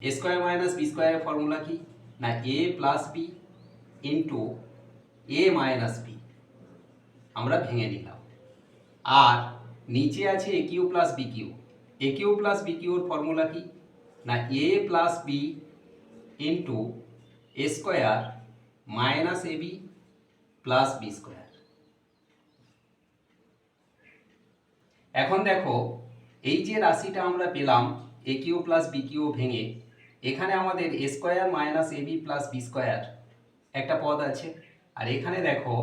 এ square minus B স্কোয়ারের formula কি না এ প্লাস বি ইন্টু এ মাইনাস বি আমরা ভেঙে নিলাম। আর নিচে আছে এ কিউ প্লাস বি কিউ। এ কিউ প্লাস বি কিউর ফর্মুলা কি না এ plus B into A square minus A B plus B square. এখন দেখো এই যে রাশিটা আমরা পেলাম এ কিউ প্লাস বি কিউ ভেঙে, এখানে আমাদের এ square minus A B plus B square একটা পদ আছে, আর এখানে দেখো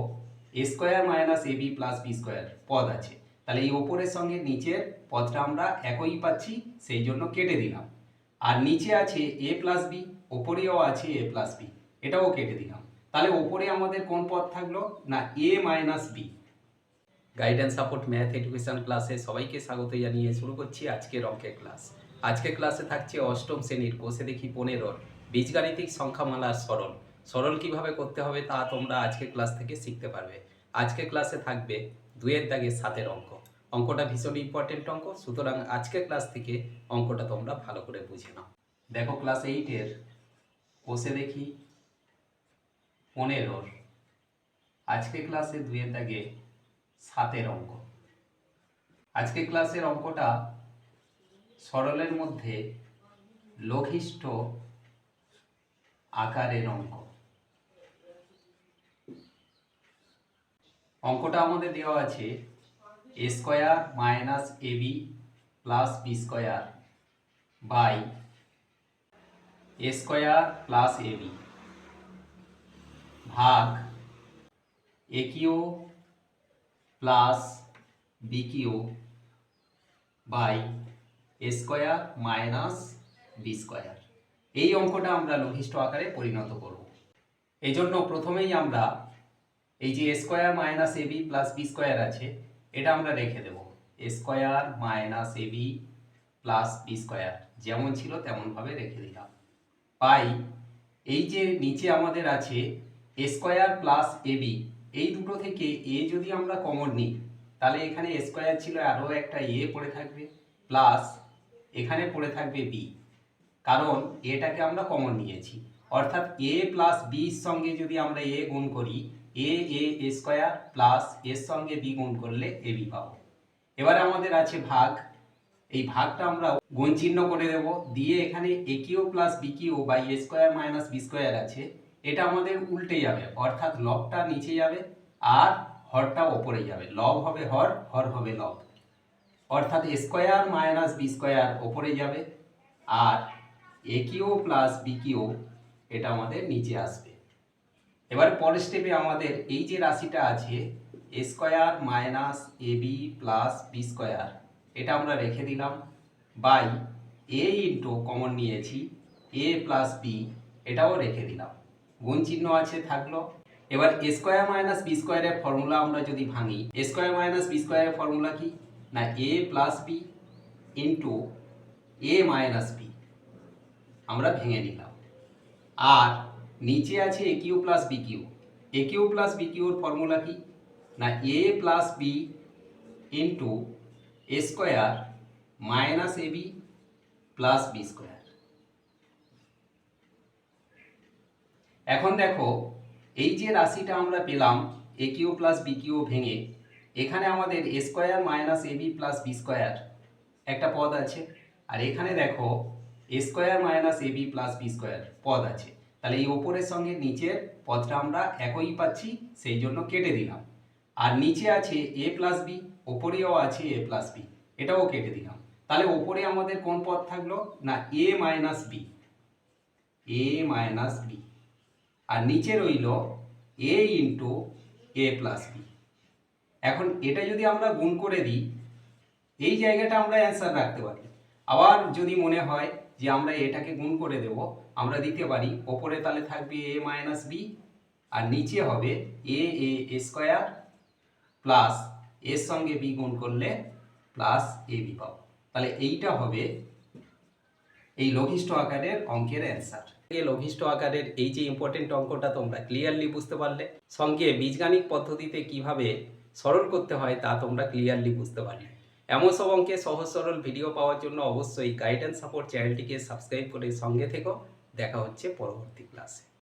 এ square minus A B plus B square পদ আছে। তাহলে এই ওপরের সঙ্গে নিচের পদটা আমরা একই পাচ্ছি, সেই জন্য কেটে দিলাম। আর নিচে আছে এ প্লাস বি, ওপরেও আছে এ প্লাস বি, এটাও কেটে দিলাম। তাহলে ওপরে আমাদের কোন পদ থাকলো না A minus B. Guidance support math education ক্লাসে সবাইকে স্বাগত জানিয়ে শুরু করছি আজকের অঙ্কের ক্লাস। আজকের ক্লাসে থাকছে অষ্টম শ্রেণীর কোষে দেখি 15 বীজগাণিতিক সংখ্যামালার সরল। সরল কিভাবে করতে হবে তা তোমরা আজকের ক্লাস থেকে শিখতে পারবে। আজকের ক্লাসে থাকবে 2 দাগের 7 অঙ্ক। অঙ্কটা ভীষণ ইম্পর্টেন্ট অঙ্ক, সুতরাং আজকের ক্লাস থেকে অঙ্কটা তোমরা ভালো করে বুঝে নাও। দেখো ক্লাস 8 কোষে দেখি 15 আজকে ক্লাসে 2 দাগে 7 অঙ্ক। আজকে ক্লাসের অঙ্কটা সরলের মধ্যে লঘিষ্ঠ আকারের অঙ্ক। অঙ্কটা আমাদের দেওয়া আছে A square minus A B plus B square by A square plus A B ভাগ A Q plus B Q by A square minus B square. এই অঙ্কটা আমরা লঘিষ্ঠ আকারে পরিণত করব। এই জন্য প্রথমেই আমরা এই যে এ square minus A B plus B square আছে, এটা আমরা রেখে দেব। এ square minus A B plus B square যেমন ছিল তেমনভাবে রেখে দিলাম। পাই এই যে নিচে আমাদের আছে A square plus A B, এই দুটো থেকে এ যদি আমরা কমন নিই তাহলে এখানে এ স্কোয়ার ছিল, আরও একটা এ পড়ে থাকবে, প্লাস এখানে পড়ে থাকবে বি, কারণ এটাকে আমরা কমন নিয়েছি। অর্থাৎ এ প্লাস বির সঙ্গে যদি আমরা এ গুণ করি, এ স্কোয়ার প্লাস এর সঙ্গে বি গুণ করলে এ বি পাবো। এবারে আমাদের আছে ভাগ, এই ভাগটা আমরা গুণ চিহ্ন করে দেব, দিয়ে এখানে A Q plus B Q by A square minus B square আছে, এটা আমাদের উল্টে যাবে, অর্থাৎ লবটা নিচে যাবে আর হরটা ওপরে যাবে। লব হবে হর, হর হবে লব, অর্থাৎ এ স্কোয়ার মাইনাস বি স্কোয়ার ওপরে যাবে আর এ কিউ প্লাস বি কিউ এটা আমাদের নিচে আসবে। এবার পরের স্টেপে আমাদের এই যে রাশিটা আছে A square minus A B plus B square, এটা আমরা রেখে দিলাম, বাই এ ইন্টু কমন নিয়েছি এ প্লাস বি, এটাও রেখে দিলাম, গুণ চিহ্ন আছে থাকলো। এবার এ স্কোয়ার মাইনাস বি স্কোয়ারের ফর্মুলা আমরা যদি ভাঙি, এ স্কোয়ার মাইনাস বি স্কোয়ারের ফর্মুলা কি না এ প্লাস বি ইন্টু এ মাইনাস বি আমরা ভেঙে নিলাম। আর নিচে আছে এ কিউ প্লাস বি কিউ। এ কিউ প্লাস বি কিউর ফর্মুলা কি না এ plus B into A square minus A B plus B square. এখন দেখো এই যে রাশিটা আমরা পেলাম এ কিউ প্লাস বি কিউ ভেঙে, এখানে আমাদের এ square minus A B plus B square একটা পদ আছে, আর এখানে দেখো এ square minus A B plus B square পদ আছে। তাহলে এই ওপরের সঙ্গে নিচের পদটা আমরা একই পাচ্ছি, সেই জন্য কেটে দিলাম। আর নিচে আছে এ প্লাস বি, ওপরেও আছে এ প্লাস বি, এটাও কেটে দিলাম। তাহলে ওপরে আমাদের কোন পদ থাকলো না A minus B, A minus B, আর নিচে রইল এ ইন্টু এ প্লাস বি। এখন এটা যদি আমরা গুণ করে দিই, এই জায়গাটা আমরা অ্যান্সার রাখতে পারি। আবার যদি মনে হয় যে আমরা এটাকে গুণ করে দেব, আমরা দিতে পারি ওপরে তাহলে থাকবে এ মাইনাস বি আর নিচে হবে এ স্কোয়ার প্লাস এর সঙ্গে বি গুণ করলে প্লাস এ বি পাবো। তাহলে এইটা হবে এই লঘিষ্ঠ আকারের অঙ্কের অ্যান্সার। এই লঘিষ্ঠ আকারের এই যে ইম্পর্টেন্ট অঙ্কটা তোমরা ক্লিয়ারলি বুঝতে পারলে, সঙ্গে বীজগাণিত পদ্ধতিতে কিভাবে সরল করতে হয় তা তোমরা ক্লিয়ারলি বুঝতে পারলে। এমন সব অঙ্কের সহজ সরল ভিডিও পাওয়ার জন্য অবশ্যই গাইডেন্স সাপোর্ট চ্যানেলটিকে সাবস্ক্রাইব করে সঙ্গে থেকো। দেখা হচ্ছে পরবর্তী ক্লাসে।